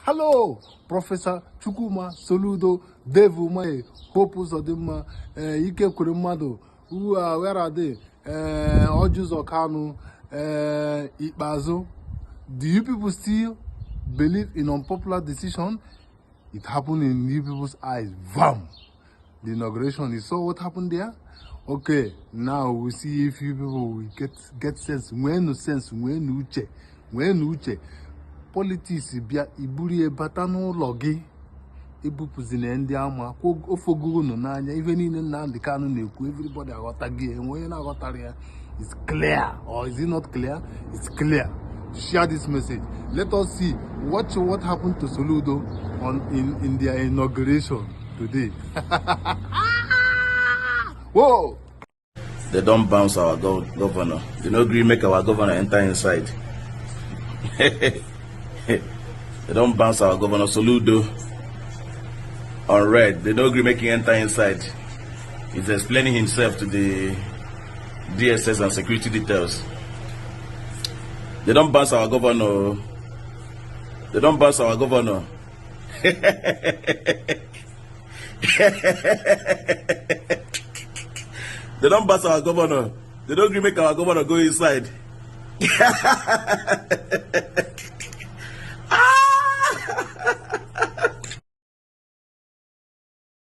Hello, Professor Chukuma Soludo, Dave Umae, Hope Uzodima, Ike Kurumado, where are they? Ojus Okanu, Ibazo. Do you people still believe in unpopular decision? It happened in you people's eyes. Vam! The inauguration. You saw what happened there? Okay, now we see if you people will get sense. When uche. Politics bia iburi ebata n'ụlọ gị ebupụzi na ndị ama ofogugo nọ n'anya ife niile Nnamdi Kanu na-ekwu everybody aghọta gị enwe na aghọtara ya. It's clear, or is it not clear? It's clear. Share this message. Let us see what happened to Soludo in their inauguration today. Whoa! They don't bounce our governor. They don't agree make our governor enter inside. They don't bounce our governor Soludo on red. They don't agree making enter inside. He's explaining himself to the DSS and security details. They don't bounce our governor. They don't bounce our governor. They don't bounce our governor. They don't agree make our governor go inside.